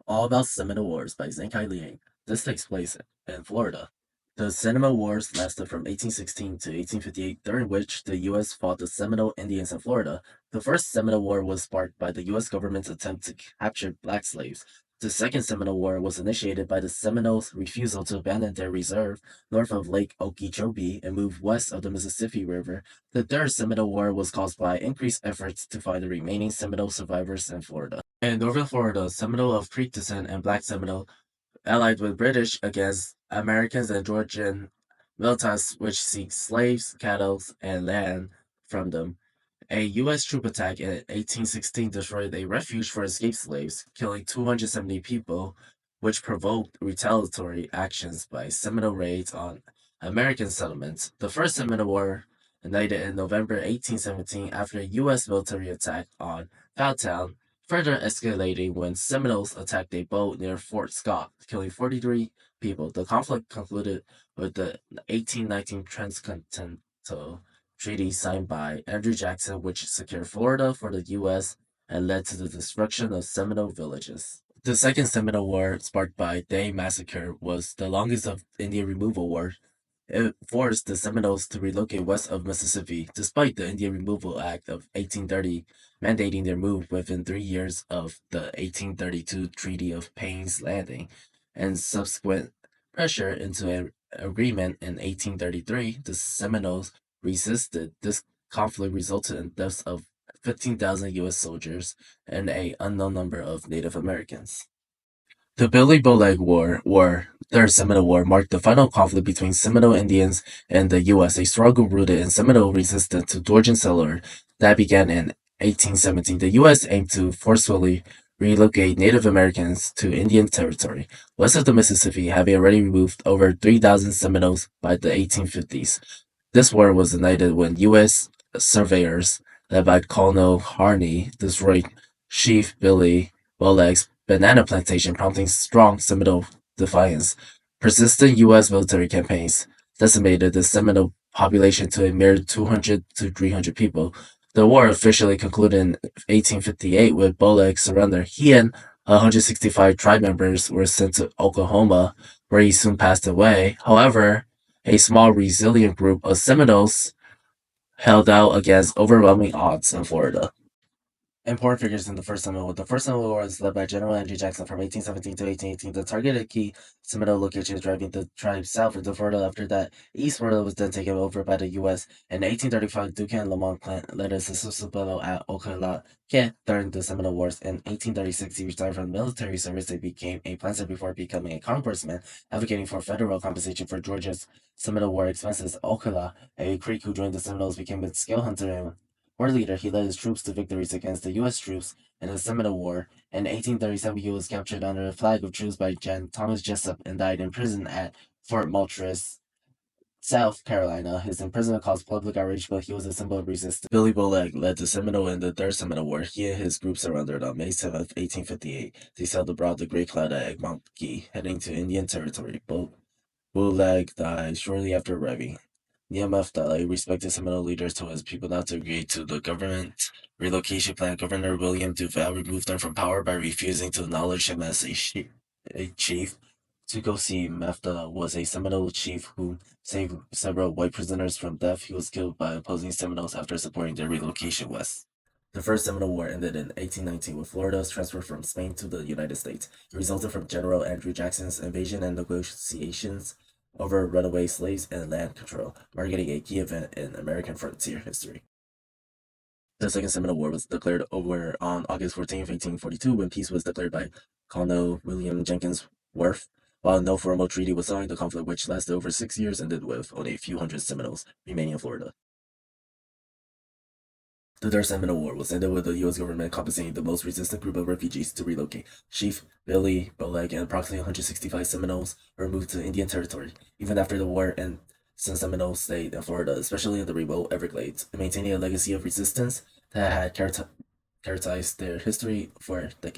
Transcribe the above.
All About Seminole Wars by Zenkai Liang. This takes place in Florida. The Seminole Wars lasted from 1816 to 1858, during which the U.S. fought the Seminole Indians in Florida. The First Seminole War was sparked by the U.S. government's attempt to capture black slaves. The Second Seminole War was initiated by the Seminoles' refusal to abandon their reserve north of Lake Okeechobee and move west of the Mississippi River. The Third Seminole War was caused by increased efforts to find the remaining Seminole survivors in Florida. In northern Florida, Seminole of Creek descent and Black Seminole allied with British against Americans and Georgian militants which seek slaves, cattle, and land from them. A U.S. troop attack in 1816 destroyed a refuge for escaped slaves, killing 270 people, which provoked retaliatory actions by Seminole raids on American settlements. The First Seminole War ignited in November 1817 after a U.S. military attack on Cowtown, further escalating when Seminoles attacked a boat near Fort Scott, killing 43 people. The conflict concluded with the 1819 Transcontinental Treaty signed by Andrew Jackson, which secured Florida for the U.S. and led to the destruction of Seminole villages. The Second Seminole War, sparked by Day Massacre, was the longest of Indian removal wars. It forced the Seminoles to relocate west of Mississippi, despite the Indian Removal Act of 1830 mandating their move within 3 years of the 1832 Treaty of Payne's Landing, and subsequent pressure into an agreement in 1833. The Seminoles resisted. This conflict resulted in deaths of 15,000 U.S. soldiers and an unknown number of Native Americans. The Billy Bowleg War, Third Seminole War, marked the final conflict between Seminole Indians and the U.S., a struggle rooted in Seminole resistance to Georgian settlers that began in 1817. The U.S. aimed to forcefully relocate Native Americans to Indian territory west of the Mississippi, having already removed over 3,000 Seminoles by the 1850s. This war was ignited when U.S. surveyors, led by Colonel Harney, destroyed Chief Billy Bowleg's banana plantation, prompting strong Seminole defiance. Persistent U.S. military campaigns decimated the Seminole population to a mere 200 to 300 people. The war officially concluded in 1858 with Bowleg's surrender. He and 165 tribe members were sent to Oklahoma, where he soon passed away. However, a small resilient group of Seminoles held out against overwhelming odds in Florida. Important figures in the First Seminole War. The First Seminole War was led by General Andrew Jackson from 1817 to 1818. The targeted key Seminole locations driving the tribe south into Florida. After that, East Florida was then taken over by the U.S. In 1835, Duke and Lamont clan led a successful battle at Ocala during the Seminole Wars. In 1836, he retired from military service and became a planter before becoming a congressman, advocating for federal compensation for Georgia's Seminole War expenses. Ocala, a Creek who joined the Seminoles, became a skill hunter and war leader. He led his troops to victories against the U.S. troops in the Seminole War. In 1837, he was captured under a flag of truce by Thomas Jessup and died in prison at Fort Moultrie, South Carolina. His imprisonment caused public outrage, but he was a symbol of resistance. Billy Bowleg led the Seminole in the Third Seminole War. He and his group surrendered on May 7, 1858. They sailed abroad the Great Cloud at Egmont Key, heading to Indian Territory. Bowleg died shortly after arriving. Near respected Seminole leaders told his people not to agree to the government relocation plan. Governor William Duval removed them from power by refusing to acknowledge him as a chief. Tugosi Mefta was a Seminole chief who saved several white prisoners from death. He was killed by opposing Seminoles after supporting their relocation west. The First Seminole War ended in 1819 with Florida's transfer from Spain to the United States. It resulted from General Andrew Jackson's invasion and negotiations over runaway slaves and land control, marking a key event in American frontier history. The Second Seminole War was declared over on August 14, 1842, when peace was declared by Colonel William Jenkins Worth. While no formal treaty was signed, the conflict, which lasted over 6 years, ended with only a few hundred Seminoles remaining in Florida. The Third Seminole War was ended with the U.S. government compensating the most resistant group of refugees to relocate. Chief Billy Bowleg and approximately 165 Seminoles were moved to Indian Territory. Even after the war, and some Seminoles stayed in Florida, especially in the remote Everglades, maintaining a legacy of resistance that had characterized their history for decades.